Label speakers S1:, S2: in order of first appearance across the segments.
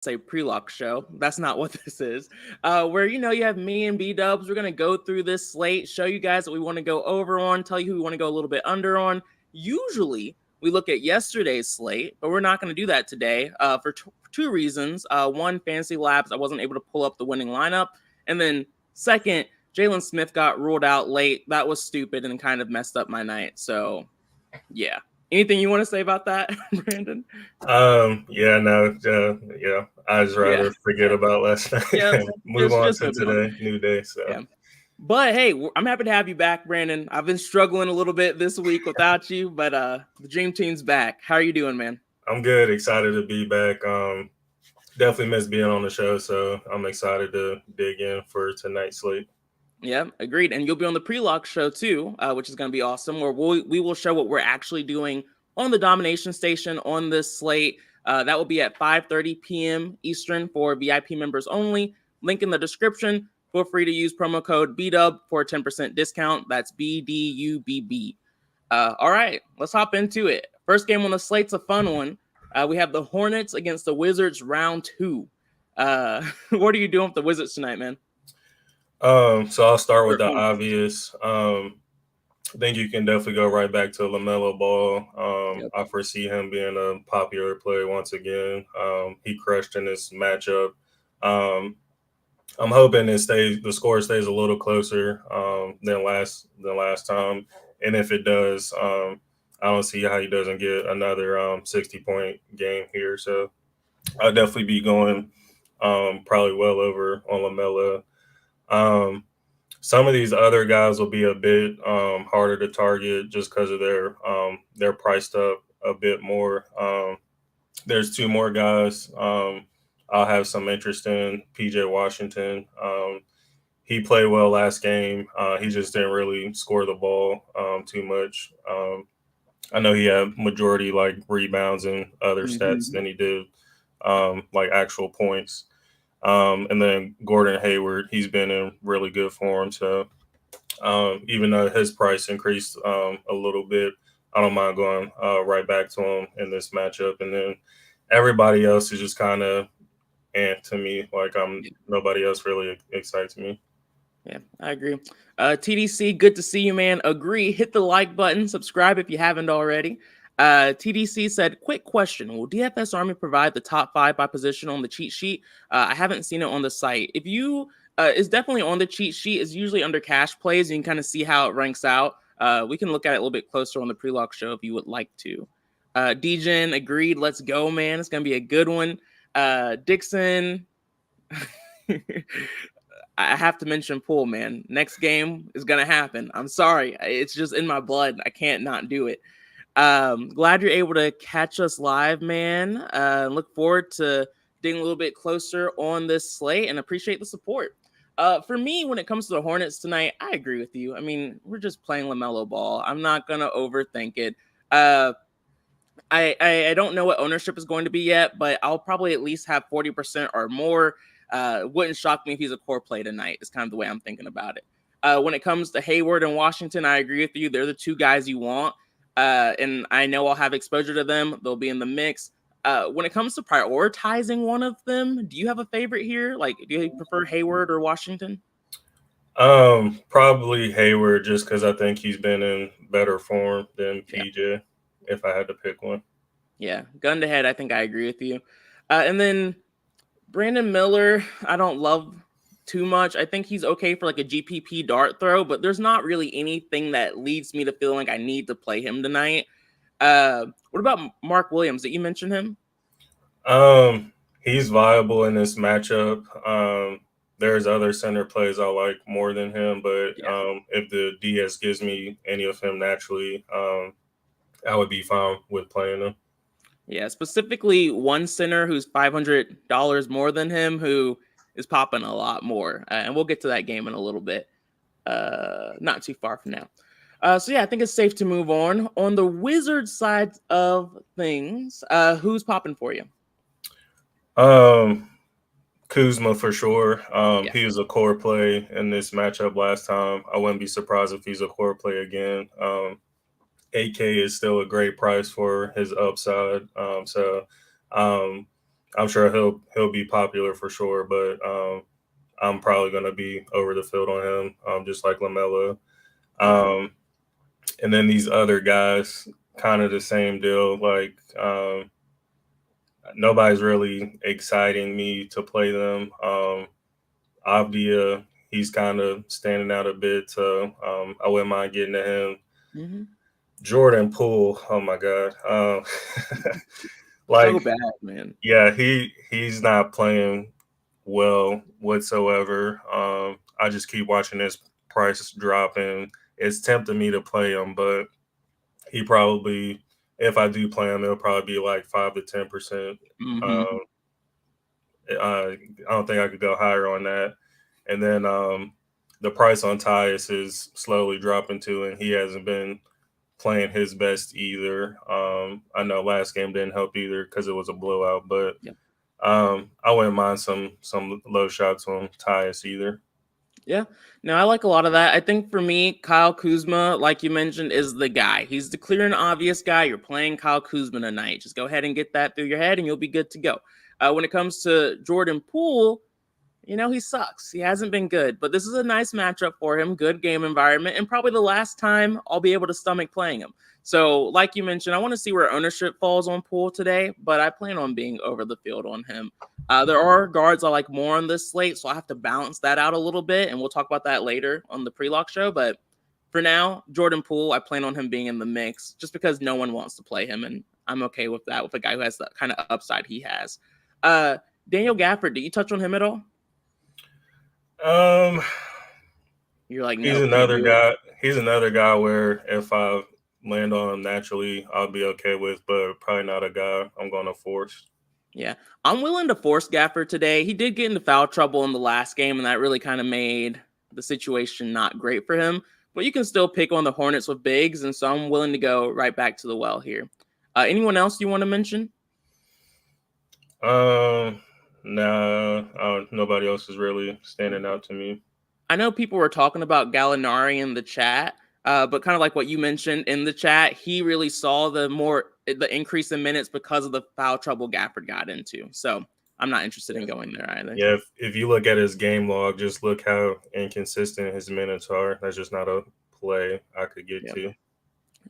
S1: say pre-lock show. That's not what this is. Where you have me and B Dubs. We're gonna go through this slate, show you guys what we want to go over on, tell you who we want to go a little bit under on. Usually we look at yesterday's slate, but we're not going to do that today for two reasons. One, Fantasy Labs, I wasn't able to pull up the winning lineup, and then second, Jalen Smith got ruled out late. That was stupid and kind of messed up my night. So yeah. Anything you want to say about that, Brandon?
S2: Yeah, no, yeah. I'd just rather forget about last night
S1: Yeah,
S2: and move on
S1: just
S2: to
S1: moving on.
S2: today, new day. So,
S1: Yeah. But hey, I'm happy to have you back, Brandon. I've been struggling a little bit this week without you, but the Dream Team's back. How are you doing, man?
S2: I'm good. Excited to be back. Definitely missed being on the show, so I'm excited to dig in for tonight's slate.
S1: Yeah, agreed. And you'll be on the pre-lock show too, which is going to be awesome. Where we will show what we're actually doing on the Domination Station on this slate. That will be at 5:30 p.m. Eastern for VIP members only. Link in the description. Feel free to use promo code BDUB for a 10% discount. That's BDUBB. All right, let's hop into it. First game on the slate's a fun one. We have the Hornets against the Wizards round 2. What are you doing with the Wizards tonight, man?
S2: So I'll start with the obvious. I think you can definitely go right back to LaMelo Ball. I foresee him being a popular play once again. He crushed in this matchup. I'm hoping the score stays a little closer than last time, and if it does, I don't see how he doesn't get another 60-point game here. So I'll definitely be going probably well over on LaMelo. Some of these other guys will be a bit harder to target just because of they're priced up a bit more. There's two more guys I'll have some interest in. PJ Washington. He played well last game. He just didn't really score the ball too much. I know he had majority like rebounds and other stats than he did like actual points. And then Gordon Hayward, he's been in really good form. So even though his price increased a little bit, I don't mind going right back to him in this matchup. And then everybody else is just kind of to me. Like nobody else really excites me.
S1: Yeah, I agree. TDC, good to see you, man. Agree. Hit the like button. Subscribe if you haven't already. TDC said, quick question. Will DFS Army provide the top 5 by position on the cheat sheet? I haven't seen it on the site. If you, it's definitely on the cheat sheet. It's usually under cash plays. You can kind of see how it ranks out. We can look at it a little bit closer on the pre-lock show if you would like to. DJen, agreed. Let's go, man. It's going to be a good one. Dixon. I have to mention Poole, man. Next game is going to happen. I'm sorry. It's just in my blood. I can't not do it. Glad you're able to catch us live, man. Look forward to digging a little bit closer on this slate and appreciate the support. For me, when it comes to the Hornets tonight, I agree with you. I mean, we're just playing LaMelo Ball. I'm not going to overthink it. I don't know what ownership is going to be yet, but I'll probably at least have 40% or more. Wouldn't shock me if he's a core play tonight. Is kind of the way I'm thinking about it. When it comes to Hayward and Washington, I agree with you. They're the two guys you want. And I know I'll have exposure to them. They'll be in the mix. When it comes to prioritizing one of them, do you have a favorite here? Like, do you prefer Hayward or Washington?
S2: Probably Hayward, just because I think he's been in better form than PJ. If I had to pick one.
S1: Yeah, gun to head, I think I agree with you. And then Brandon Miller, I don't love too much. I think he's okay for like a GPP dart throw, but there's not really anything that leads me to feel like I need to play him tonight. What about Mark Williams? Did you mention him?
S2: He's viable in this matchup. There's other center plays I like more than him, but if the DS gives me any of him naturally, I would be fine with playing him.
S1: Yeah, specifically one center who's $500 more than him, who is popping a lot more. And we'll get to that game in a little bit. Not too far from now. So yeah, I think it's safe to move on. On the Wizards side of things, who's popping for you?
S2: Kuzma for sure. He was a core play in this matchup last time. I wouldn't be surprised if he's a core play again. 8K is still a great price for his upside. So I'm sure he'll be popular for sure, but I'm probably going to be over the field on him, just like LaMelo. And then these other guys, kind of the same deal. Like nobody's really exciting me to play them. Avdia, he's kind of standing out a bit, so I wouldn't mind getting to him.
S1: Mm-hmm.
S2: Jordan Poole, oh my God,
S1: So bad, man.
S2: Yeah, he's not playing well whatsoever. I just keep watching his price drop, and it's tempting me to play him, but he probably, if I do play him, it'll probably be like 5 to 10%. I don't think I could go higher on that. And then the price on Tyus is slowly dropping too, and he hasn't been playing his best either. I know last game didn't help either because it was a blowout, but I wouldn't mind some low shots on Tyus either.
S1: Yeah, no, I like a lot of that. I think for me, Kyle Kuzma, like you mentioned, is the guy. He's the clear and obvious guy. You're playing Kyle Kuzma tonight. Just go ahead and get that through your head, and you'll be good to go. When it comes to Jordan Poole, he sucks. He hasn't been good, but this is a nice matchup for him. Good game environment, and probably the last time I'll be able to stomach playing him. So, like you mentioned, I want to see where ownership falls on Poole today, but I plan on being over the field on him. There are guards I like more on this slate, so I have to balance that out a little bit, and we'll talk about that later on the pre-lock show. But for now, Jordan Poole, I plan on him being in the mix just because no one wants to play him, and I'm okay with that with a guy who has the kind of upside he has. Daniel Gafford, did you touch on him at all? You're like, no,
S2: he's another guy. He's another guy where if I land on him naturally, I'll be okay with, but probably not a guy I'm going to force.
S1: Yeah, I'm willing to force Gafford today. He did get into foul trouble in the last game, and that really kind of made the situation not great for him. But you can still pick on the Hornets with bigs, and so I'm willing to go right back to the well here. Anyone else you want to mention?
S2: Nah, nobody else is really standing out to me.
S1: I know people were talking about Gallinari in the chat, but kind of like what you mentioned in the chat, he really saw the increase in minutes because of the foul trouble Gafford got into. So I'm not interested in going there either.
S2: Yeah, if you look at his game log, just look how inconsistent his minutes are. That's just not a play I could get to.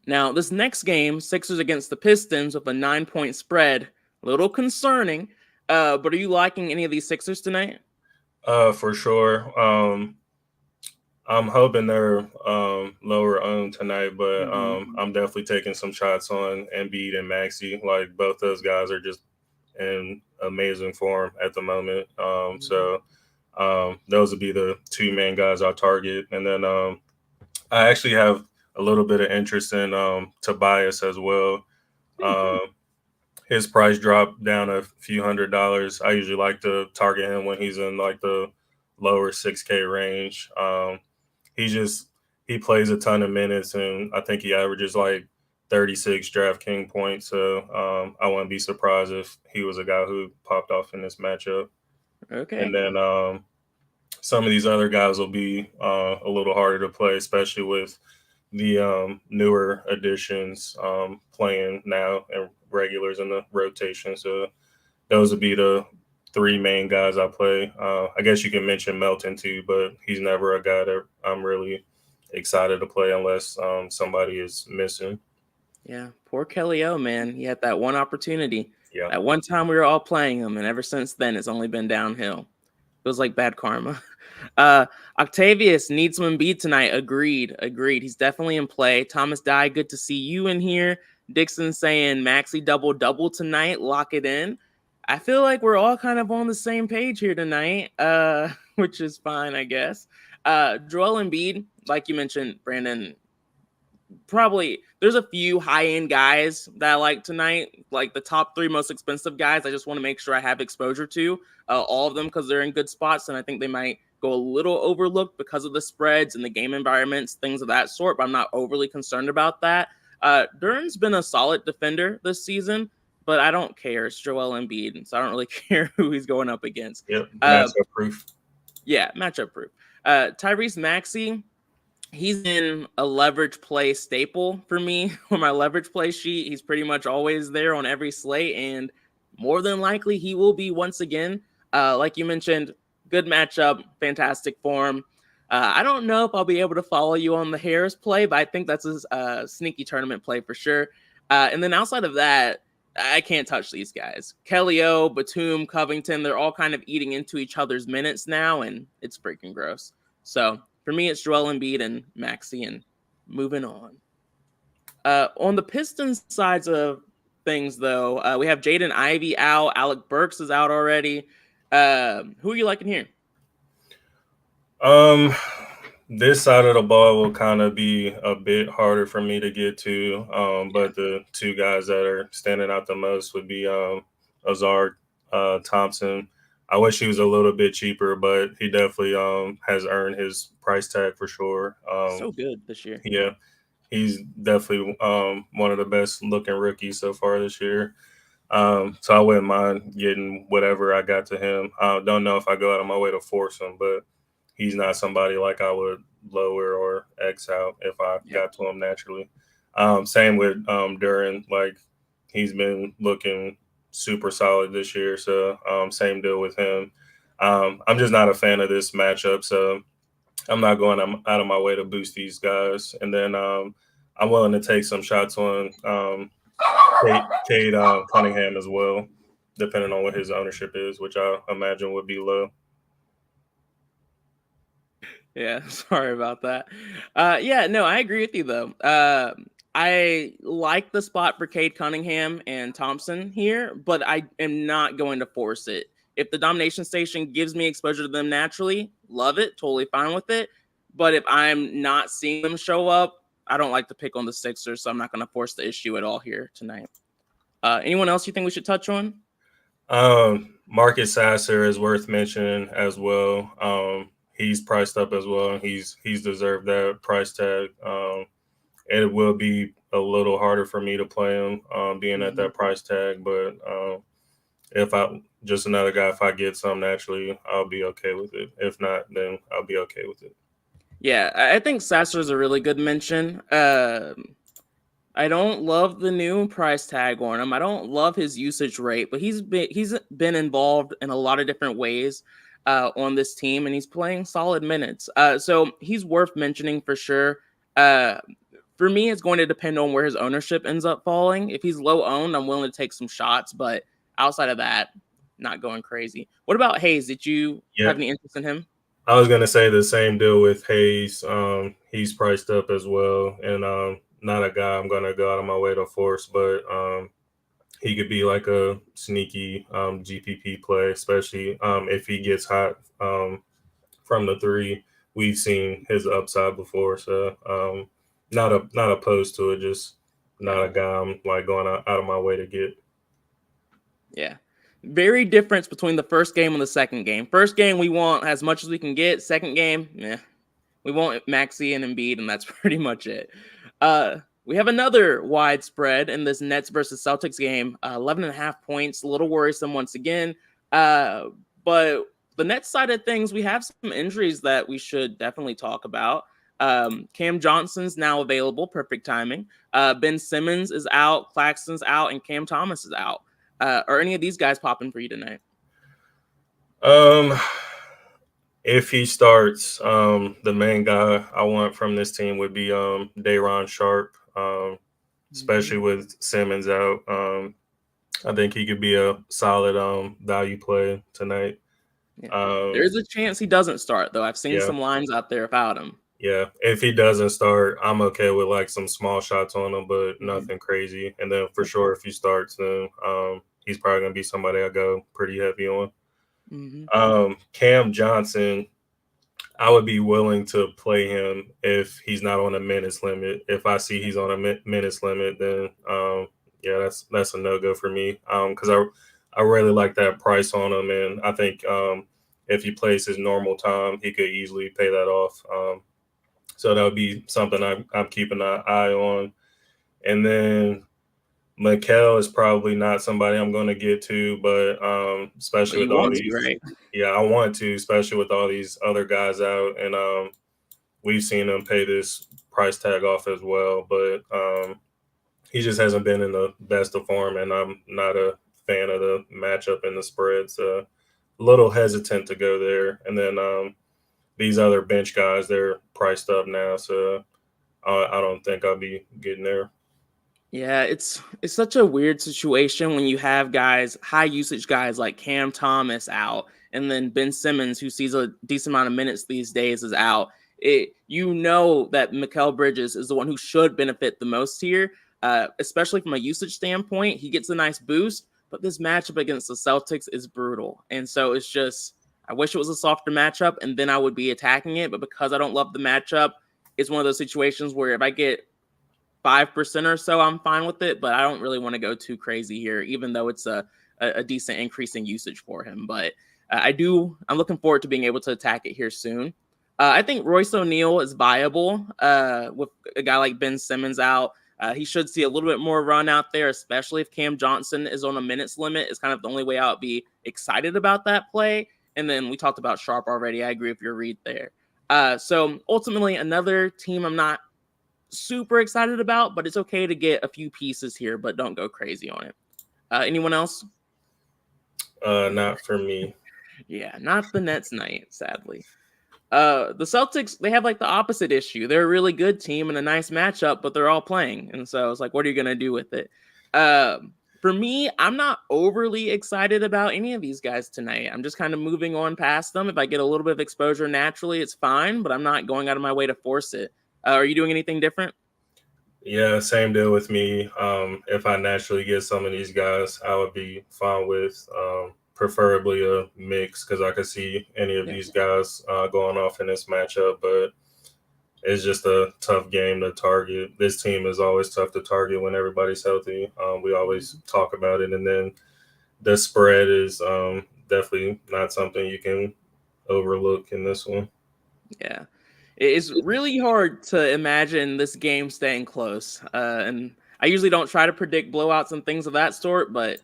S1: Now, this next game, Sixers against the Pistons with a 9-point spread, a little concerning. But are you liking any of these Sixers tonight?
S2: For sure. I'm hoping they're lower owned tonight, but I'm definitely taking some shots on Embiid and Maxey. Like both those guys are just in amazing form at the moment. So those would be the two main guys I'll target. And then I actually have a little bit of interest in Tobias as well. His price dropped down a few $100s. I usually like to target him when he's in like the lower 6K range. He plays a ton of minutes, and I think he averages like 36 DraftKings points. So I wouldn't be surprised if he was a guy who popped off in this matchup.
S1: Okay.
S2: And then some of these other guys will be a little harder to play, especially with the newer additions playing now and regulars in the rotation. So those would be the three main guys I play. I guess you can mention Melton too, but he's never a guy that I'm really excited to play unless somebody is missing.
S1: Yeah, poor Kelly O, man. He had that one opportunity.
S2: Yeah.
S1: At one time we were all playing him, and ever since then it's only been downhill. Feels like bad karma. Octavius needs some Embiid tonight. Agreed. He's definitely in play. Thomas Dye, good to see you in here. Dixon saying Maxey double tonight. Lock it in. I feel like we're all kind of on the same page here tonight, which is fine, I guess. Joel Embiid, like you mentioned, Brandon, probably there's a few high-end guys that I like tonight, like the top 3 most expensive guys. I just want to make sure I have exposure to all of them because they're in good spots, and I think they might go a little overlooked because of the spreads and the game environments, things of that sort, but I'm not overly concerned about that. Duran's been a solid defender this season, but I don't care. It's Joel Embiid, so I don't really care who he's going up against.
S2: Yep, matchup proof.
S1: Yeah, matchup proof. Tyrese Maxey, he's in a leverage play staple for me on my leverage play sheet. He's pretty much always there on every slate, and more than likely he will be once again. Like you mentioned, good matchup, fantastic form. I don't know if I'll be able to follow you on the Harris play, but I think that's a sneaky tournament play for sure. And then outside of that, I can't touch these guys. Kelly O, Batum, Covington, they're all kind of eating into each other's minutes now, and it's freaking gross. So for me, it's Joel Embiid and Maxey, and moving on. On the Pistons sides of things, though, we have Jaden Ivey out. Alec Burks is out already. Who are you liking here?
S2: This side of the ball will kind of be a bit harder for me to get to. But the two guys that are standing out the most would be Azar Thompson. I wish he was a little bit cheaper, but he definitely has earned his price tag for sure.
S1: So good this year.
S2: Yeah, he's definitely one of the best looking rookies so far this year. So I wouldn't mind getting whatever I got to him. I don't know if I go out of my way to force him, but he's not somebody like I would lower or X out if I got to him naturally. Same with Duran. Like, he's been looking super solid this year. So same deal with him. I'm just not a fan of this matchup. So I'm not going out of my way to boost these guys. And then I'm willing to take some shots on Cade Cunningham as well, depending on what his ownership is, which I imagine would be low.
S1: Yeah, sorry about that. Yeah, no, I agree with you though. I like the spot for Cade Cunningham and Thompson here, but I am not going to force it. If the domination station gives me exposure to them naturally, love it, totally fine with it. But if I'm not seeing them show up, I don't like to pick on the Sixers, so I'm not going to force the issue at all here tonight. Anyone else you think we should touch on?
S2: Marcus Sasser is worth mentioning as well. He's priced up as well. He's deserved that price tag. It will be a little harder for me to play him being at that price tag, but if I just another guy, if I get some naturally, I'll be okay with it. If not, then I'll be okay with it.
S1: Yeah, I think Sasser is a really good mention. I don't love the new price tag on him. I don't love his usage rate, but he's been involved in a lot of different ways on this team, and he's playing solid minutes. So he's worth mentioning for sure. For me, it's going to depend on where his ownership ends up falling. If he's low owned, I'm willing to take some shots, but outside of that, not going crazy. What about Hayes? Did you have any interest in him?
S2: I was going to say the same deal with Hayes. He's priced up as well, and not a guy I'm going to go out of my way to force, but he could be like a sneaky GPP play, especially if he gets hot from the three. We've seen his upside before, so not opposed to it. Just not a guy I'm like going out of my way to get.
S1: Yeah. Very difference between the first game and the second game. First game, we want as much as we can get. Second game, we want Maxey and Embiid, and that's pretty much it. We have another wide spread in this Nets versus Celtics game. 11.5 points, a little worrisome once again. But the Nets side of things, we have some injuries that we should definitely talk about. Cam Johnson's now available, perfect timing. Ben Simmons is out, Claxton's out, and Cam Thomas is out. Are any of these guys popping for you tonight?
S2: If he starts, the main guy I want from this team would be Day'Ron Sharpe, especially with Simmons out. I think he could be a solid value play tonight.
S1: Yeah. There's a chance he doesn't start, though. I've seen some lines out there about him.
S2: Yeah, if he doesn't start, I'm okay with like some small shots on him, but nothing crazy. And then for sure, if he starts, then he's probably going to be somebody I go pretty heavy on. Cam Johnson, I would be willing to play him if he's not on a minutes limit. If I see he's on a minutes limit, then that's a no-go for me because I really like that price on him, and I think if he plays his normal time, he could easily pay that off. So that would be something I'm keeping an eye on. And then Mikal is probably not somebody I'm going to get to, but especially with all these,
S1: right?
S2: Yeah, I want to, especially with all these other guys out, and we've seen him pay this price tag off as well. But he just hasn't been in the best of form, and I'm not a fan of the matchup and the spread, so a little hesitant to go there. And then these other bench guys, they're priced up now, so I don't think I'll be getting there.
S1: Yeah, it's such a weird situation when you have guys, high usage guys like Cam Thomas out, and then Ben Simmons, who sees a decent amount of minutes these days, is out. You know that Mikal Bridges is the one who should benefit the most here, especially from a usage standpoint. He gets a nice boost, but this matchup against the Celtics is brutal. And so it's just, I wish it was a softer matchup, and then I would be attacking it. But because I don't love the matchup, it's one of those situations where if I get 5% or so, I'm fine with it, but I don't really want to go too crazy here, even though it's a decent increase in usage for him. But I'm looking forward to being able to attack it here soon. I think Royce O'Neal is viable with a guy like Ben Simmons out. He should see a little bit more run out there, especially if Cam Johnson is on a minutes limit. It's kind of the only way I would be excited about that play. And then we talked about Sharp already. I agree with your read there. So ultimately, another team I'm not super excited about, but it's okay to get a few pieces here, but don't go crazy on it. Anyone else?
S2: Not for me.
S1: Yeah, not the Nets night, sadly. The Celtics, they have like the opposite issue. They're a really good team and a nice matchup, but they're all playing. And so it's like, what are you going to do with it? For me, I'm not overly excited about any of these guys tonight. I'm just kind of moving on past them. If I get a little bit of exposure naturally, it's fine, but I'm not going out of my way to force it. Are you doing anything different?
S2: Yeah, same deal with me. If I naturally get some of these guys, I would be fine with preferably a mix because I could see any of these guys going off in this matchup. But it's just a tough game to target. This team is always tough to target when everybody's healthy. We always talk about it. And then the spread is definitely not something you can overlook in this one.
S1: Yeah. It's really hard to imagine this game staying close. And I usually don't try to predict blowouts and things of that sort, but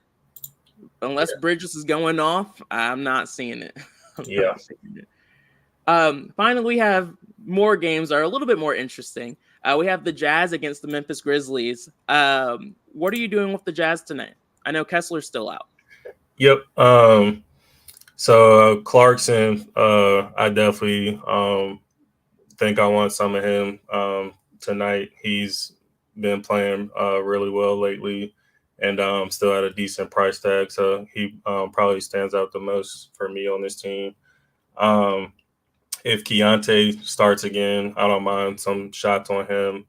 S1: unless Bridges is going off, I'm not seeing it.
S2: Not
S1: seeing it. Finally, we have more games that are a little bit more interesting. We have the Jazz against the Memphis Grizzlies. What are you doing with the Jazz tonight? I know Kessler's still out.
S2: Yep. So Clarkson, I definitely think I want some of him tonight. He's been playing really well lately and still at a decent price tag. So he probably stands out the most for me on this team. If Keontae starts again, I don't mind some shots on him.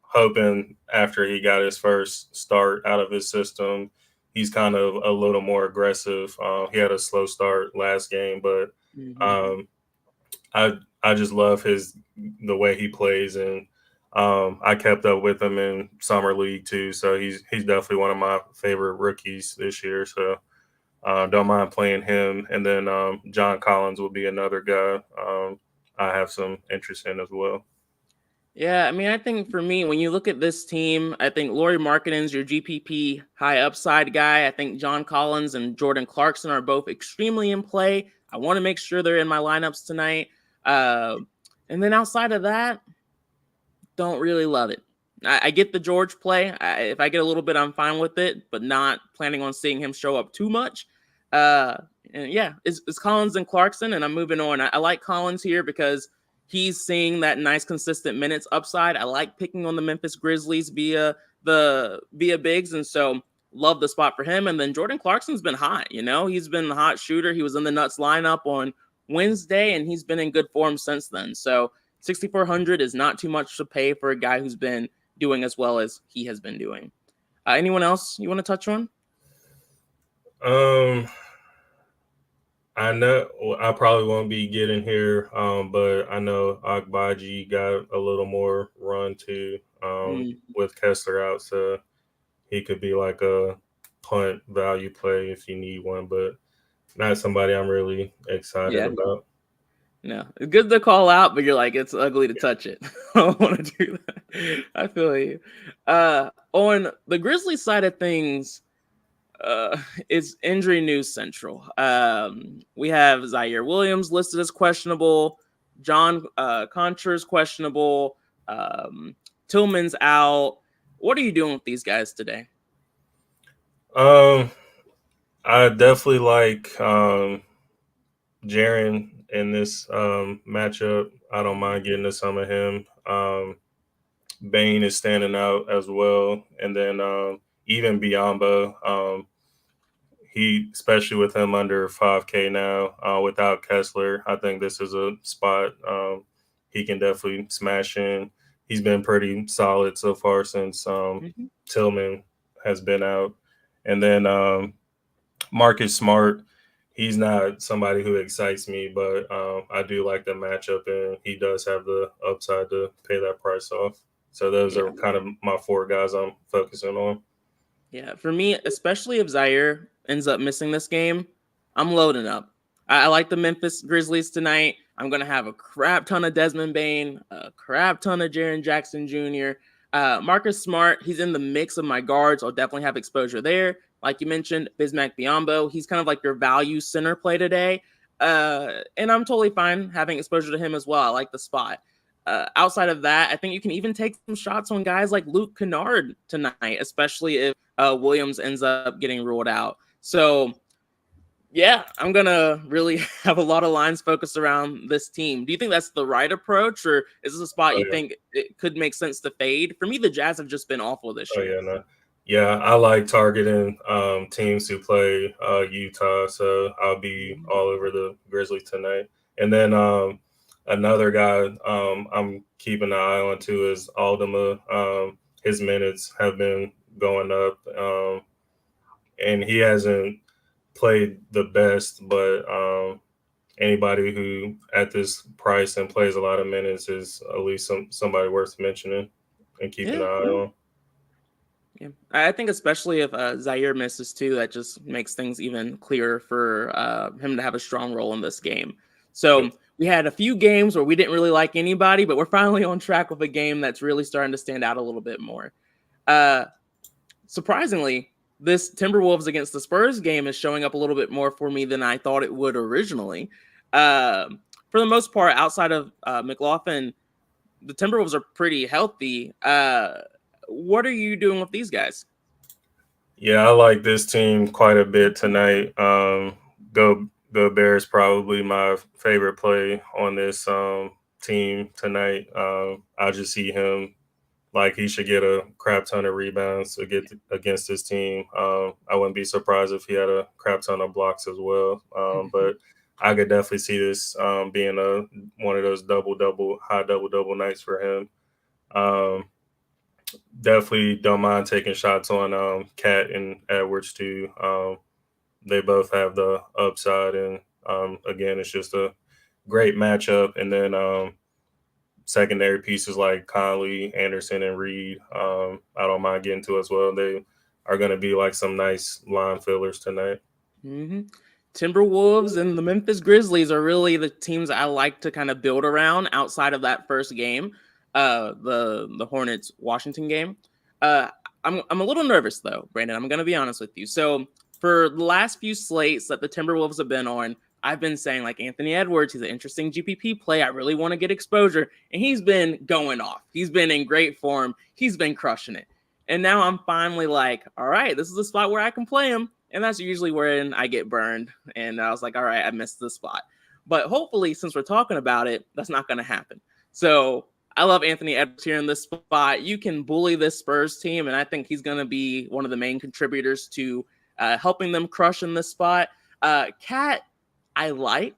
S2: Hoping after he got his first start out of his system, he's kind of a little more aggressive. He had a slow start last game, but I just love the way he plays, and I kept up with him in summer league too. So he's definitely one of my favorite rookies this year. So don't mind playing him. And then John Collins will be another guy I have some interest in as well.
S1: Yeah, I mean, I think for me, when you look at this team, I think Lauri Markkanen's your GPP high upside guy. I think John Collins and Jordan Clarkson are both extremely in play. I want to make sure they're in my lineups tonight. And then outside of that, don't really love it. I get the George play. If I get a little bit, I'm fine with it, but not planning on seeing him show up too much. And yeah, it's Collins and Clarkson, and I'm moving on. I like Collins here because he's seeing that nice consistent minutes upside. I like picking on the Memphis Grizzlies via bigs, and so love the spot for him. And then Jordan Clarkson's been hot. He's been the hot shooter. He was in the Nuts lineup on Wednesday, and he's been in good form since then. So 6,400 is not too much to pay for a guy who's been doing as well as he has been doing. Anyone else you want to touch on?
S2: I know I probably won't be getting here, but I know Agbaji got a little more run too with Kessler out, so he could be like a punt value play if you need one, but not somebody I'm really excited about.
S1: No, it's good to call out, but you're like, it's ugly to touch it. I don't want to do that. I feel you. On the Grizzlies side of things, it's injury news central. We have Zaire Williams listed as questionable. John Concher is questionable. Tillman's out. What are you doing with these guys today?
S2: I definitely like Jaren in this matchup. I don't mind getting to some of him. Bane is standing out as well, and then even Biombo. He, especially with him under 5K now, without Kessler, I think this is a spot he can definitely smash in. He's been pretty solid so far since Tillman has been out. And then Marcus Smart, he's not somebody who excites me, but I do like the matchup, and he does have the upside to pay that price off. So those are kind of my four guys I'm focusing on.
S1: Yeah, for me, especially if Zaire ends up missing this game, I'm loading up. I like the Memphis Grizzlies tonight. I'm going to have a crap ton of Desmond Bane, a crap ton of Jaren Jackson Jr. Marcus Smart, he's in the mix of my guards. I'll definitely have exposure there. Like you mentioned, Bismack Biyombo, he's kind of like your value center play today. And I'm totally fine having exposure to him as well. I like the spot. Outside of that, I think you can even take some shots on guys like Luke Kennard tonight, especially if Williams ends up getting ruled out. So, yeah, I'm going to really have a lot of lines focused around this team. Do you think that's the right approach, or is this a spot you think it could make sense to fade? For me, the Jazz have just been awful this year.
S2: Yeah, I like targeting teams who play Utah, so I'll be all over the Grizzlies tonight. And then another guy I'm keeping an eye on too is Aldama. His minutes have been going up, and he hasn't played the best, but anybody who at this price and plays a lot of minutes is at least somebody worth mentioning and keeping an eye on.
S1: Yeah, I think especially if Zaire misses too, that just makes things even clearer for him to have a strong role in this game. So we had a few games where we didn't really like anybody, but we're finally on track with a game that's really starting to stand out a little bit more. Surprisingly, this Timberwolves against the Spurs game is showing up a little bit more for me than I thought it would originally. For the most part, outside of McLaughlin, the Timberwolves are pretty healthy. What are you doing with these guys?
S2: Yeah, I like this team quite a bit tonight. Go Bears, probably my favorite play on this team tonight. I just see him like he should get a crap ton of rebounds against this team. I wouldn't be surprised if he had a crap ton of blocks as well. But I could definitely see this being one of those high double nights for him. Definitely don't mind taking shots on Cat and Edwards too. They both have the upside, and again, it's just a great matchup. And then secondary pieces like Conley, Anderson, and Reed, I don't mind getting to as well. They are going to be like some nice line fillers tonight.
S1: Timberwolves and the Memphis Grizzlies are really the teams I like to kind of build around outside of that first game, the Hornets Washington game. I'm a little nervous though, Brandon. I'm going to be honest with you. So for the last few slates that the Timberwolves have been on, I've been saying like Anthony Edwards, he's an interesting GPP play. I really want to get exposure, and he's been going off. He's been in great form. He's been crushing it. And now I'm finally like, all right, this is the spot where I can play him. And that's usually when I get burned. And I was like, all right, I missed the spot. But hopefully, since we're talking about it, that's not going to happen. So I love Anthony Edwards here in this spot. You can bully this Spurs team, and I think he's going to be one of the main contributors to helping them crush in this spot. Cat, I like,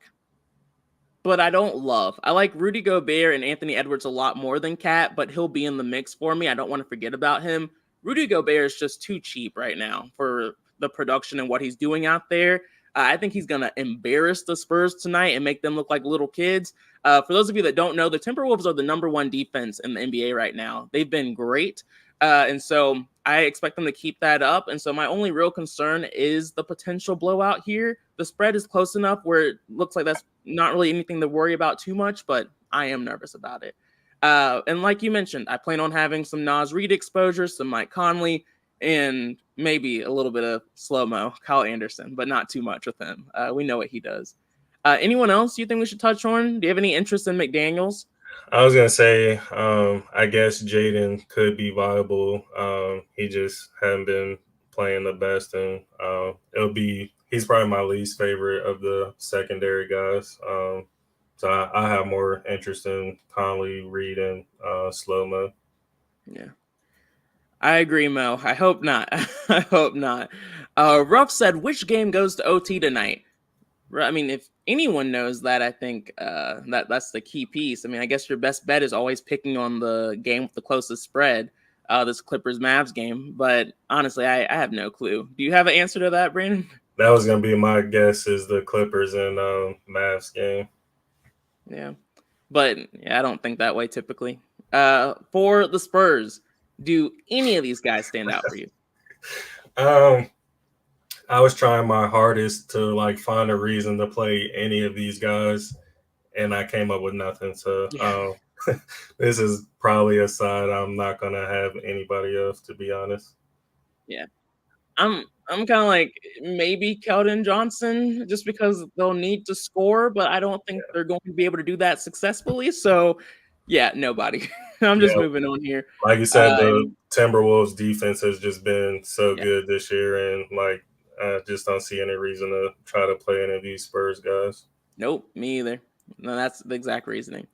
S1: but I don't love. I like Rudy Gobert and Anthony Edwards a lot more than Cat, but he'll be in the mix for me. I don't want to forget about him. Rudy Gobert is just too cheap right now for the production and what he's doing out there. I think he's going to embarrass the Spurs tonight and make them look like little kids. For those of you that don't know, the Timberwolves are the #1 defense in the NBA right now. They've been great. And so I expect them to keep that up. And so my only real concern is the potential blowout here. The spread is close enough where it looks like that's not really anything to worry about too much, but I am nervous about it. And like you mentioned, I plan on having some Naz Reid exposure, some Mike Conley, and maybe a little bit of slow-mo Kyle Anderson, but not too much with him. We know what he does. Anyone else you think we should touch on? Do you have any interest in McDaniels?
S2: I was going to say, I guess Jaden could be viable. He just hasn't been playing the best, and he's probably my least favorite of the secondary guys. So I have more interest in Conley, Reed, and Slow-Mo.
S1: Yeah. I agree, Mo. I hope not. I hope not. Ruff said, which game goes to OT tonight? I mean, if anyone knows that, I think that's the key piece. I mean, I guess your best bet is always picking on the game with the closest spread, this Clippers-Mavs game. But honestly, I have no clue. Do you have an answer to that, Brandon?
S2: That was going to be my guess, is the Clippers and Mavs game.
S1: Yeah. But yeah, I don't think that way typically. For the Spurs, do any of these guys stand out for you?
S2: I was trying my hardest to find a reason to play any of these guys, and I came up with nothing. So this is probably a side I'm not gonna have anybody else, to be honest.
S1: Yeah, I'm kind of like maybe Keldon Johnson, just because they'll need to score, but I don't think they're going to be able to do that successfully. So yeah, nobody. I'm just moving on here.
S2: Like you said, the Timberwolves defense has just been so good this year, and I just don't see any reason to try to play any of these Spurs guys.
S1: Nope, me either. No, that's the exact reasoning.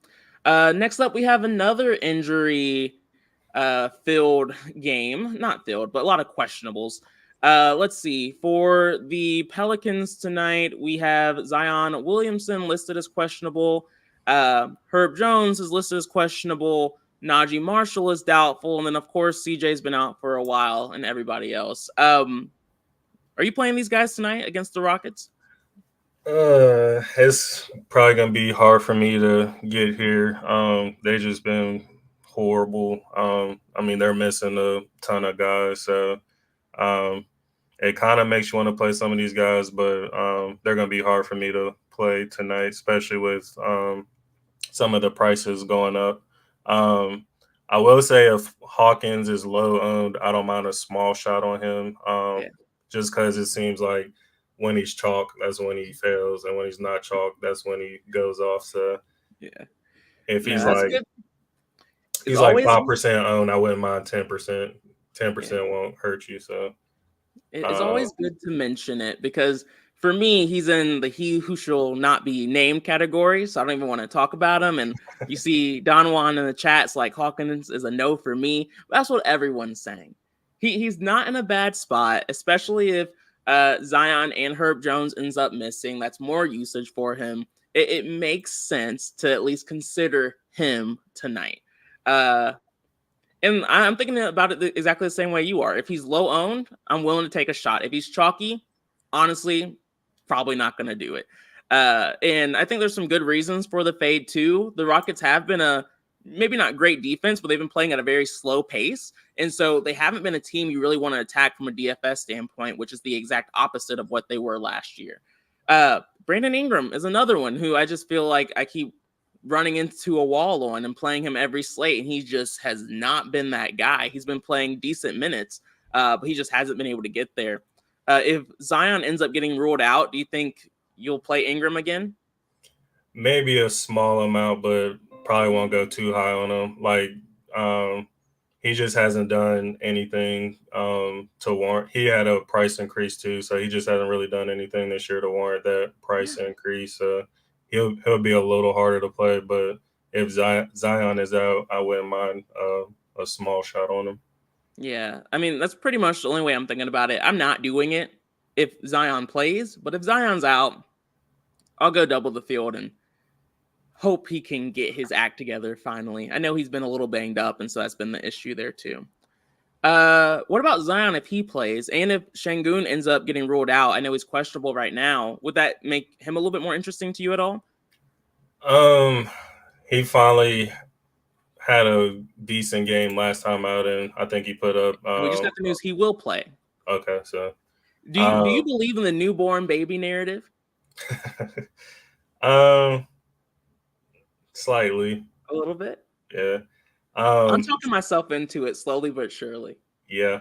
S1: Next up, we have another injury filled game. Not filled, but a lot of questionables. Let's see. For the Pelicans tonight, we have Zion Williamson listed as questionable. Herb Jones is listed as questionable. Najee Marshall is doubtful. And then, of course, CJ's been out for a while, and everybody else. Are you playing these guys tonight against the Rockets?
S2: It's probably going to be hard for me to get here. They've just been horrible. I mean, they're missing a ton of guys. So it kind of makes you want to play some of these guys, but they're going to be hard for me to play tonight, especially with some of the prices going up. I will say if Hawkins is low owned, I don't mind a small shot on him, just because it seems like when he's chalk, that's when he fails, and when he's not chalk, that's when he goes off. So if he's he's like 5% owned, I wouldn't mind 10%. 10% won't hurt you. So
S1: it's always good to mention it, because for me, he's in the he who shall not be named category, so I don't even want to talk about him. And you see Don Juan in the chats like Hawkins is a no for me. That's what everyone's saying. He's not in a bad spot, especially if Zion and Herb Jones ends up missing. That's more usage for him. It makes sense to at least consider him tonight. And I'm thinking about it exactly the same way you are. If he's low owned, I'm willing to take a shot. If he's chalky, honestly, probably not going to do it. And I think there's some good reasons for the fade too. The Rockets have been a maybe not great defense, but they've been playing at a very slow pace. And so they haven't been a team you really want to attack from a DFS standpoint, which is the exact opposite of what they were last year. Brandon Ingram is another one who I just feel like I keep running into a wall on and playing him every slate, and he just has not been that guy. He's been playing decent minutes, but he just hasn't been able to get there. If Zion ends up getting ruled out, do you think you'll play Ingram again?
S2: Maybe a small amount, but probably won't go too high on him. He just hasn't done anything to warrant. He had a price increase too, so he just hasn't really done anything this year to warrant that price increase. He'll be a little harder to play, but if Zion is out, I wouldn't mind a small shot on him.
S1: Yeah, I mean, that's pretty much the only way I'm thinking about it. I'm not doing it if Zion plays, but if Zion's out, I'll go double the field and hope he can get his act together finally. I know he's been a little banged up, and so that's been the issue there too. What about Zion if he plays? And if Şengün ends up getting ruled out, I know he's questionable right now. Would that make him a little bit more interesting to you at all?
S2: He finally had a decent game last time out, and I think he put up.
S1: We just got the news he will play.
S2: Okay, so
S1: do you believe in the newborn baby narrative?
S2: Slightly.
S1: A little bit?
S2: Yeah.
S1: I'm talking myself into it slowly but surely.
S2: Yeah.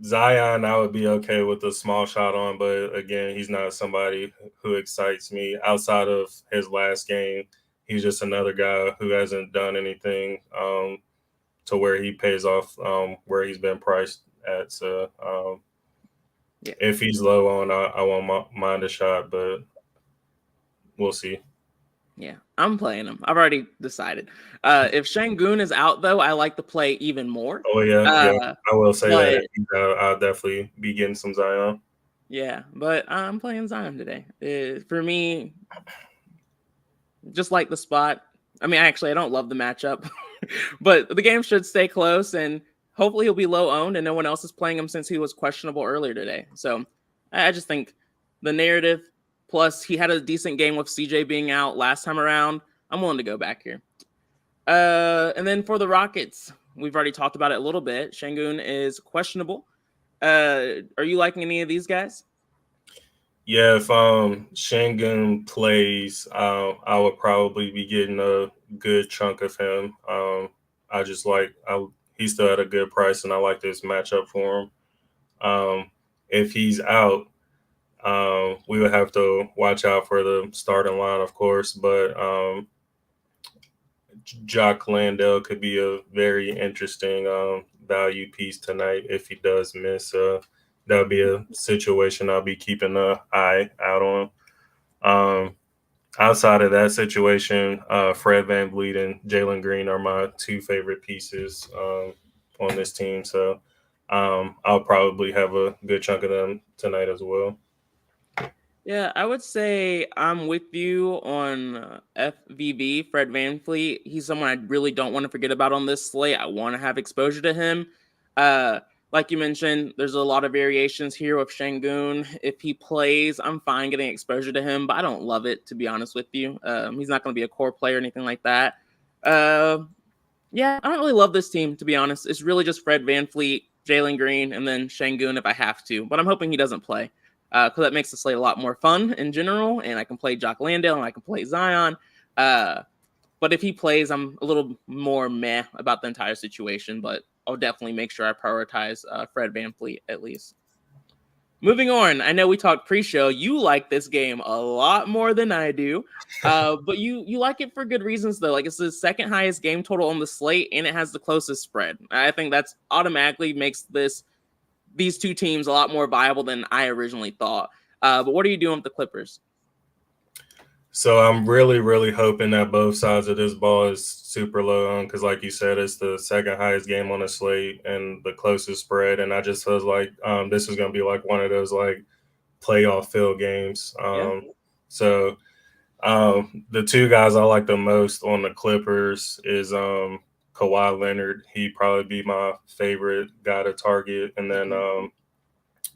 S2: Zion, I would be okay with a small shot on, but again, he's not somebody who excites me outside of his last game. He's just another guy who hasn't done anything to where he pays off where he's been priced at. So if he's low on, I won't mind a shot, but we'll see.
S1: Yeah, I'm playing him. I've already decided. If Şengün is out, though, I like to play even more.
S2: Oh, yeah. I will say that if he's out, I'll definitely be getting some Zion.
S1: Yeah, but I'm playing Zion today. For me, just like the spot. I mean, actually, I don't love the matchup, but the game should stay close, and hopefully he'll be low owned, and no one else is playing him since he was questionable earlier today. So I just think the narrative, plus he had a decent game with CJ being out last time around. I'm willing to go back here. And then for the Rockets, we've already talked about it a little bit. Şengün is questionable. Are you liking any of these guys?
S2: Yeah, if Şengün plays, I would probably be getting a good chunk of him. I just he's still at a good price, and I like this matchup for him. If he's out, we would have to watch out for the starting line, of course, but Jock Landale could be a very interesting value piece tonight if he does miss. That would be a situation I'll be keeping an eye out on. Outside of that situation, Fred VanVleet and Jalen Green are my two favorite pieces on this team. So I'll probably have a good chunk of them tonight as well.
S1: Yeah, I would say I'm with you on FVV, Fred VanVleet. He's someone I really don't want to forget about on this slate. I want to have exposure to him. Like you mentioned, there's a lot of variations here with Şengün. If he plays, I'm fine getting exposure to him, but I don't love it, to be honest with you. He's not going to be a core player or anything like that. Yeah, I don't really love this team, to be honest. It's really just Fred VanVleet, Jalen Green, and then Şengün if I have to. But I'm hoping he doesn't play. Because that makes the slate a lot more fun in general, and I can play Jock Landale and I can play Zion. But if he plays, I'm a little more meh about the entire situation, but I'll definitely make sure I prioritize Fred VanVleet at least. Moving on, I know we talked pre-show. You like this game a lot more than I do, but you like it for good reasons, though. Like, it's the second highest game total on the slate, and it has the closest spread. I think that's automatically makes these two teams a lot more viable than I originally thought. But what are you doing with the Clippers?
S2: So I'm really, really hoping that both sides of this ball is super low on because, like you said, it's the second highest game on the slate and the closest spread. And I just feel like this is going to be like one of those like playoff field games. So the two guys I like the most on the Clippers is Kawhi Leonard. He'd probably be my favorite guy to target. And then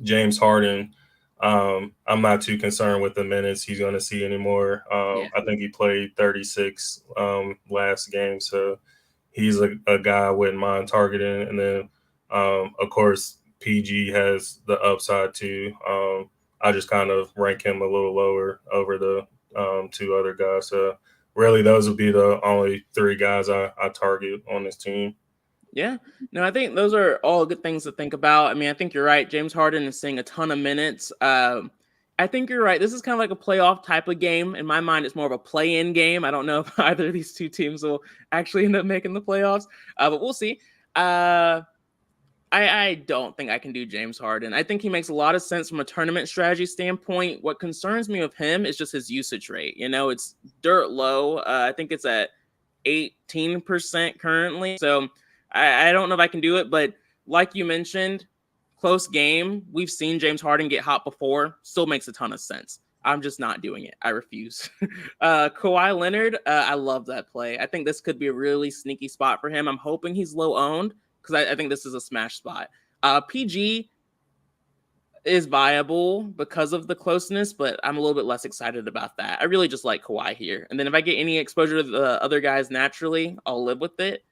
S2: James Harden. I'm not too concerned with the minutes he's going to see anymore. I think he played 36 last game, so he's a guy I wouldn't mind targeting. And then, of course, PG has the upside too. I just kind of rank him a little lower over the two other guys. So really, those would be the only three guys I target on this team.
S1: Yeah, no, I think those are all good things to think about. I mean, I think you're right. James Harden is seeing a ton of minutes. I think you're right. This is kind of like a playoff type of game. In my mind, it's more of a play-in game. I don't know if either of these two teams will actually end up making the playoffs, but we'll see. I don't think I can do James Harden. I think he makes a lot of sense from a tournament strategy standpoint. What concerns me with him is just his usage rate. You know, it's dirt low. I think it's at 18% currently. So I don't know if I can do it, but like you mentioned, close game. We've seen James Harden get hot before. Still makes a ton of sense. I'm just not doing it. I refuse. Kawhi Leonard, I love that play. I think this could be a really sneaky spot for him. I'm hoping he's low owned because I think this is a smash spot. PG is viable because of the closeness, but I'm a little bit less excited about that. I really just like Kawhi here. And then if I get any exposure to the other guys naturally, I'll live with it.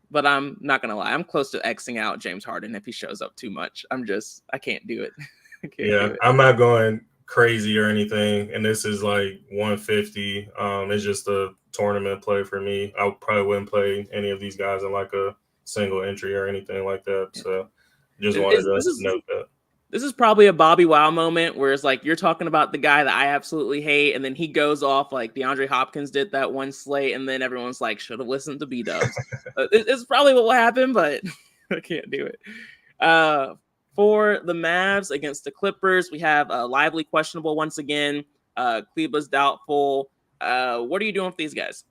S1: But I'm not going to lie. I'm close to Xing out James Harden if he shows up too much. I can't do it.
S2: I'm not going crazy or anything. And this is like 150. It's just a tournament play for me. I probably wouldn't play any of these guys in like a single entry or anything like that. So just wanted to note that.
S1: This is probably a Bobby Wow moment where it's like you're talking about the guy that I absolutely hate, and then he goes off like DeAndre Hopkins did that one slate, and then everyone's like, should have listened to B-Dubs. It's probably what will happen, but I can't do it. For the Mavs against the Clippers, we have Lively questionable once again. Kleba's doubtful. What are you doing with these guys?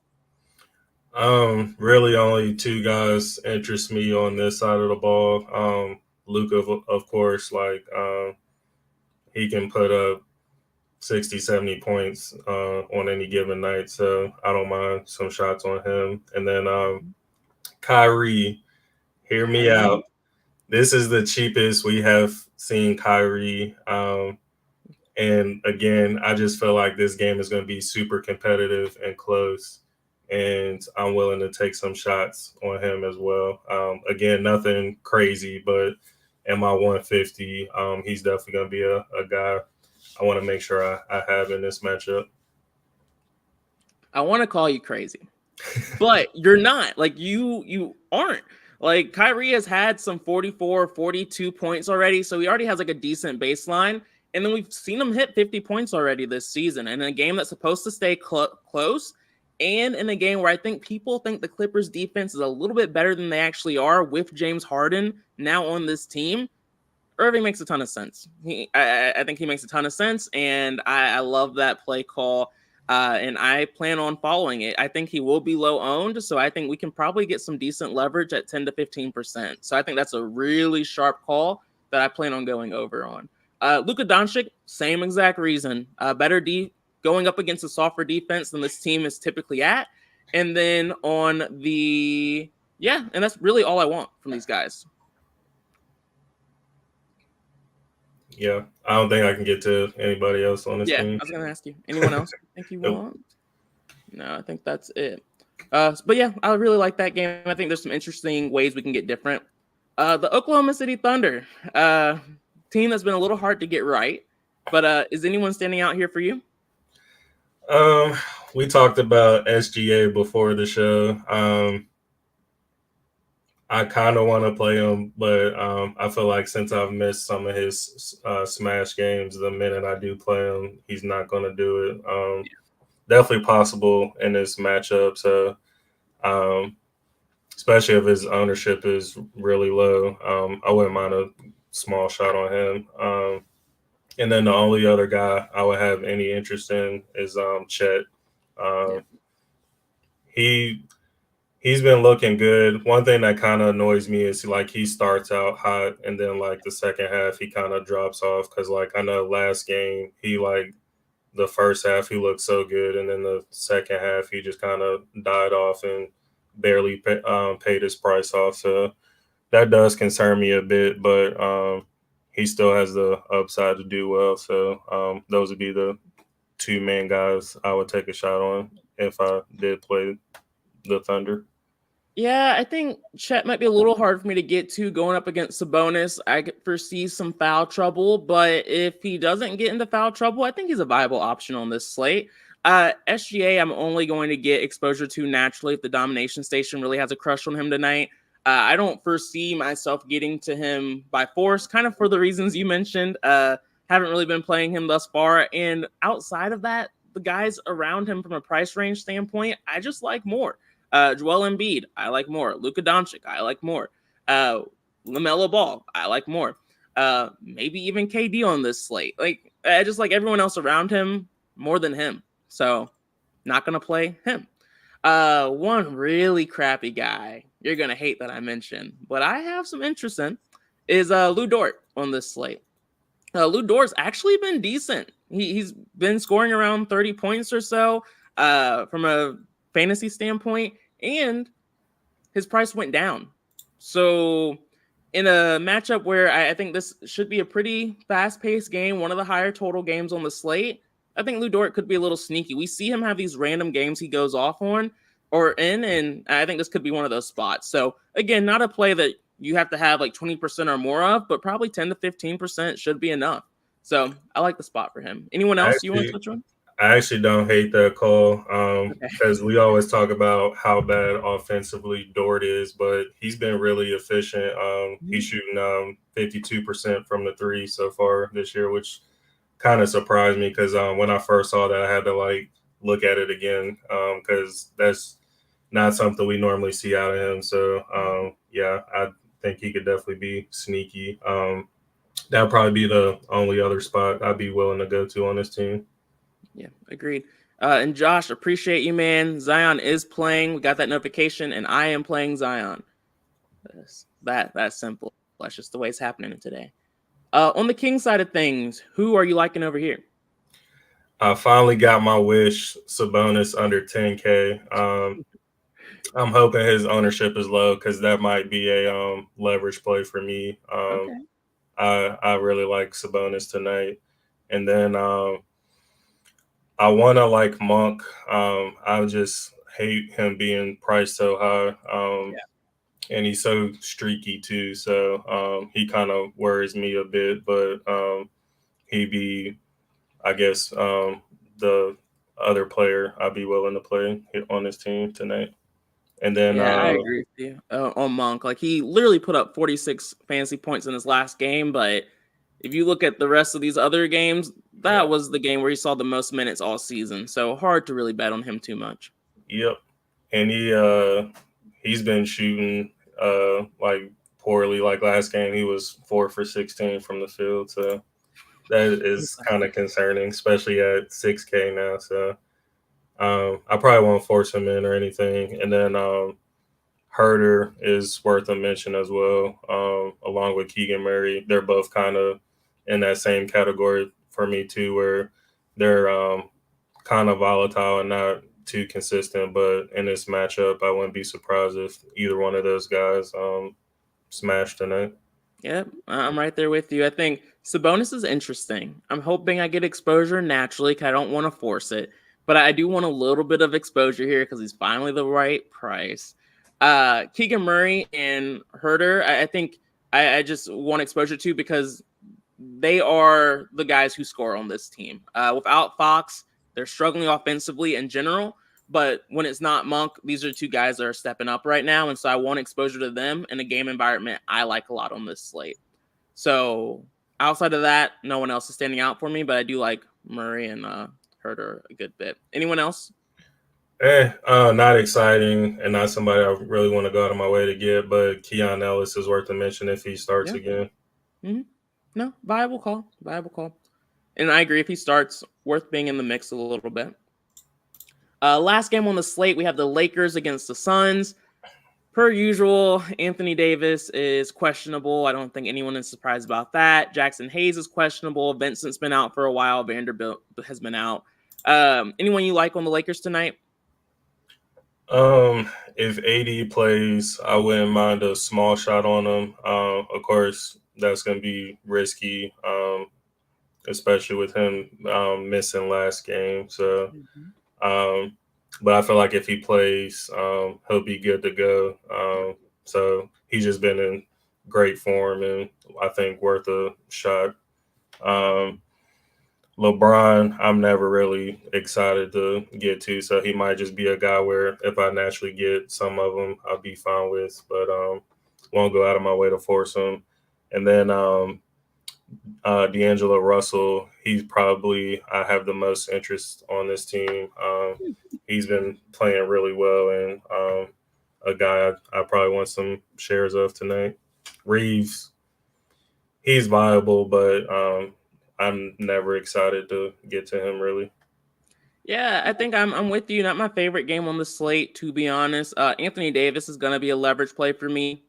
S2: Really only two guys interest me on this side of the ball. Luka, of course, he can put up 60, 70 points on any given night. So I don't mind some shots on him. And then Kyrie, hear me out. This is the cheapest we have seen Kyrie. And again, I just feel like this game is going to be super competitive and close. And I'm willing to take some shots on him as well. Again, nothing crazy, but in my 150, he's definitely going to be a guy I want to make sure I have in this matchup.
S1: I want to call you crazy, but you're not. Like, you aren't. Like, Kyrie has had some 44, 42 points already, so he already has like a decent baseline. And then we've seen him hit 50 points already this season. And in a game that's supposed to stay close, and in a game where I think people think the Clippers defense is a little bit better than they actually are with James Harden now on this team, Irving makes a ton of sense. I think he makes a ton of sense, and I love that play call, and I plan on following it. I think he will be low owned, so I think we can probably get some decent leverage at 10 to 15%. So I think that's a really sharp call that I plan on going over on. Luka Doncic, same exact reason. Better going up against a softer defense than this team is typically at. And then on and that's really all I want from these guys.
S2: Yeah, I don't think I can get to anybody else on this team.
S1: I was going to ask you. Anyone else think you want? No, I think that's it. But yeah, I really like that game. I think there's some interesting ways we can get different. The Oklahoma City Thunder, team that's been a little hard to get right. But is anyone standing out here for you?
S2: We talked about SGA before the show. I kind of want to play him, but I feel like since I've missed some of his smash games, the minute I do play him, he's not going to do it. Definitely possible in this matchup. So, especially if his ownership is really low, I wouldn't mind a small shot on him. And then the only other guy I would have any interest in is Chet. He's been looking good. One thing that kind of annoys me is like he starts out hot and then like the second half he kind of drops off because like I know last game he like the first half he looked so good and then the second half he just kind of died off and barely paid his price off. So that does concern me a bit, but he still has the upside to do well. So those would be the two main guys I would take a shot on if I did play the Thunder.
S1: Yeah, I think Chet might be a little hard for me to get to going up against Sabonis. I could foresee some foul trouble, but if he doesn't get into foul trouble, I think he's a viable option on this slate. SGA, I'm only going to get exposure to naturally if the domination station really has a crush on him tonight. I don't foresee myself getting to him by force, kind of for the reasons you mentioned. Haven't really been playing him thus far. And outside of that, the guys around him from a price range standpoint, I just like more. Joel Embiid, I like more. Luka Doncic, I like more. LaMelo Ball, I like more. Maybe even KD on this slate. Like, I just like everyone else around him more than him. So, not going to play him. One really crappy guy, you're going to hate that I mentioned, but I have some interest in, is Lou Dort on this slate. Lou Dort's actually been decent. He's been scoring around 30 points or so from a fantasy standpoint, and his price went down. So in a matchup where I think this should be a pretty fast-paced game, one of the higher total games on the slate, I think Lou Dort could be a little sneaky. We see him have these random games he goes off on or in, and I think this could be one of those spots. So again, not a play that you have to have like 20% or more of, but probably 10 to 15% should be enough. So I like the spot for him. Anyone else you want to touch on?
S2: I actually don't hate that call because we always talk about how bad offensively Dort is, but he's been really efficient. He's shooting 52% from the three so far this year, which kind of surprised me because when I first saw that, I had to like look at it again because that's not something we normally see out of him. So, yeah, I think he could definitely be sneaky. That'll probably be the only other spot I'd be willing to go to on this team.
S1: Yeah, agreed. And Josh, appreciate you, man. Zion is playing. We got that notification, and I am playing Zion. That's simple. That's just the way it's happening today. On the King side of things, who are you liking over here?
S2: I finally got my wish, Sabonis under 10K. I'm hoping his ownership is low because that might be a leverage play for me.
S1: Okay.
S2: I really like Sabonis tonight. And then I want to like Monk. I just hate him being priced so high. And he's so streaky too. So he kind of worries me a bit, but he'd be, I guess, the other player I'd be willing to play on this team tonight. And then
S1: I agree with you on Monk. Like, he literally put up 46 fantasy points in his last game, but if you look at the rest of these other games, that was the game where he saw the most minutes all season. So hard to really bet on him too much.
S2: Yep. And he's been shooting like poorly. Like last game, he was 4 for 16 from the field. So that is kind of concerning, especially at 6K now. So I probably won't force him in or anything. And then Herder is worth a mention as well, along with Keegan Murray. They're both kind of in that same category for me too, where they're kind of volatile and not too consistent. But in this matchup, I wouldn't be surprised if either one of those guys smashed tonight.
S1: Yep, I'm right there with you. I think Sabonis is interesting. I'm hoping I get exposure naturally because I don't want to force it. But I do want a little bit of exposure here because he's finally the right price. Keegan Murray and Herder, I think I just want exposure to because they are the guys who score on this team. Without Fox, they're struggling offensively in general. But when it's not Monk, these are two guys that are stepping up right now. And so I want exposure to them in a game environment I like a lot on this slate. So outside of that, no one else is standing out for me, but I do like Murray and Herder a good bit. Anyone else?
S2: Not exciting and not somebody I really want to go out of my way to get, but Keon Ellis is worth a mention if he starts again.
S1: Mm-hmm. No, viable call. And I agree, if he starts, worth being in the mix a little bit. Last game on the slate, we have the Lakers against the Suns. Per usual, Anthony Davis is questionable. I don't think anyone is surprised about that. Jackson Hayes is questionable. Vincent's been out for a while. Vanderbilt has been out. Anyone you like on the Lakers tonight?
S2: If AD plays, I wouldn't mind a small shot on him. Of course, that's going to be risky, especially with him missing last game. So, but I feel like if he plays, he'll be good to go. So he's just been in great form and I think worth a shot. LeBron, I'm never really excited to get to, so he might just be a guy where if I naturally get some of them, I'll be fine with, but won't go out of my way to force him. And then D'Angelo Russell, he's probably I have the most interest on this team. He's been playing really well and a guy I probably want some shares of tonight. Reeves, he's viable, but I'm never excited to get to him, really.
S1: Yeah, I think I'm with you. Not my favorite game on the slate, to be honest. Anthony Davis is going to be a leverage play for me,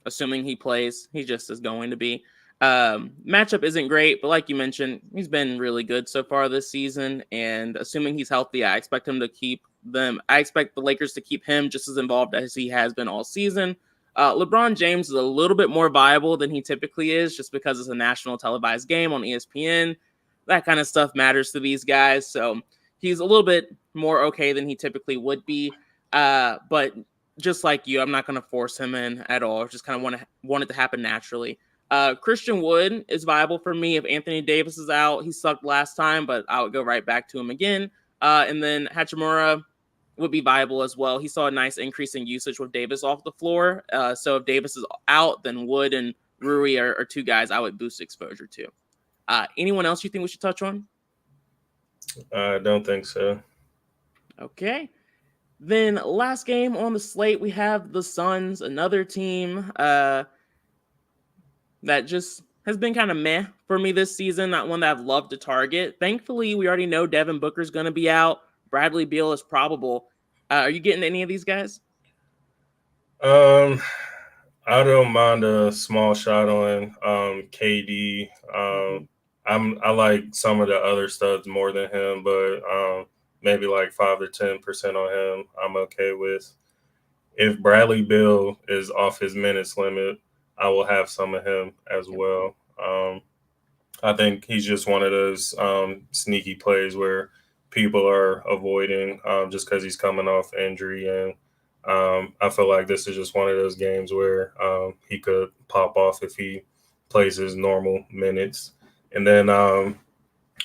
S1: assuming he plays. He just is going to be. Matchup isn't great, but like you mentioned, he's been really good so far this season. And assuming he's healthy, I expect him to keep them. I expect the Lakers to keep him just as involved as he has been all season. LeBron James is a little bit more viable than he typically is just because it's a national televised game on ESPN. That kind of stuff matters to these guys. So he's a little bit more okay than he typically would be. But just like you, I'm not going to force him in at all. I just kind of want it to happen naturally. Christian Wood is viable for me if Anthony Davis is out. He sucked last time, but I would go right back to him again. And then Hachimura would be viable as well. He saw a nice increase in usage with Davis off the floor. So if Davis is out, then Wood and Rui are two guys I would boost exposure to. Anyone else you think we should touch on?
S2: I don't think so.
S1: Okay. Then last game on the slate, we have the Suns, another team that just has been kind of meh for me this season. Not one that I've loved to target. Thankfully, we already know Devin Booker's going to be out. Bradley Beal is probable. Are you getting any of these guys?
S2: I don't mind a small shot on KD. I like some of the other studs more than him, but maybe like 5 to 10% on him, I'm okay with. If Bradley Beal is off his minutes limit, I will have some of him as well. I think he's just one of those sneaky plays where people are avoiding just because he's coming off injury. And I feel like this is just one of those games where he could pop off if he plays his normal minutes. And then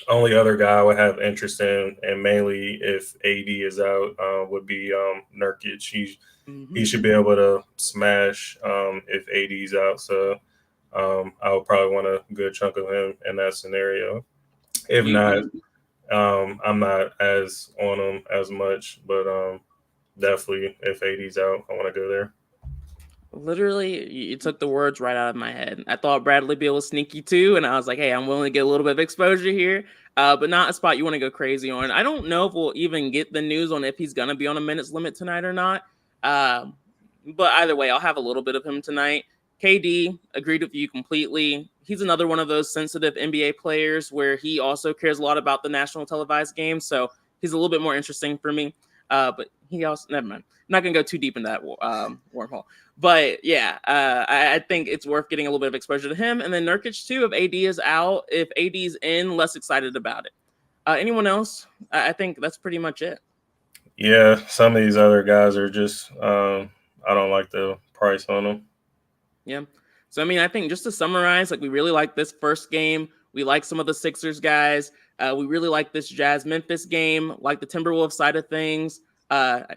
S2: only other guy I would have interest in, and mainly if AD is out, would be Nurkic. He should be able to smash if AD's out. So I would probably want a good chunk of him in that scenario. If not, I'm not as on him as much, but definitely if AD's out, I want to go there.
S1: Literally, you took the words right out of my head. I thought Bradley Beal was sneaky too, and I was like, hey, I'm willing to get a little bit of exposure here, but not a spot you want to go crazy on. I don't know if we'll even get the news on if he's going to be on a minutes limit tonight or not, but either way, I'll have a little bit of him tonight. KD, agreed with you completely. He's another one of those sensitive NBA players where he also cares a lot about the national televised game, so he's a little bit more interesting for me, but he also, never mind. I'm not going to go too deep in that wormhole. But yeah, I think it's worth getting a little bit of exposure to him. And then Nurkic too, if AD is out. If AD's in, less excited about it. Anyone else? I think that's pretty much it.
S2: Yeah, some of these other guys are just, I don't like the price on them.
S1: Yeah. So, I mean, I think just to summarize, like we really like this first game. We like some of the Sixers guys. We really like this Jazz-Memphis game, like the Timberwolves side of things.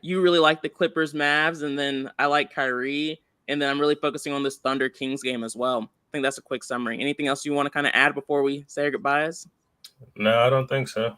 S1: You really like the Clippers Mavs, and then I like Kyrie, and then I'm really focusing on this Thunder Kings game as well. I think that's a quick summary. Anything else you want to kind of add before we say our goodbyes?
S2: No, I don't think so.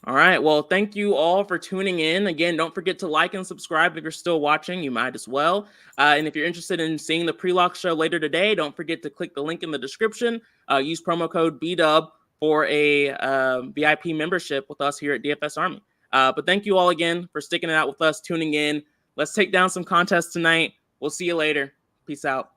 S1: All right. Well, thank you all for tuning in. Again, don't forget to like and subscribe if you're still watching. You might as well. And if you're interested in seeing the pre-lock show later today, don't forget to click the link in the description. Use promo code BDUB for a VIP membership with us here at DFS Army. But thank you all again for sticking it out with us, tuning in. Let's take down some contests tonight. We'll see you later. Peace out.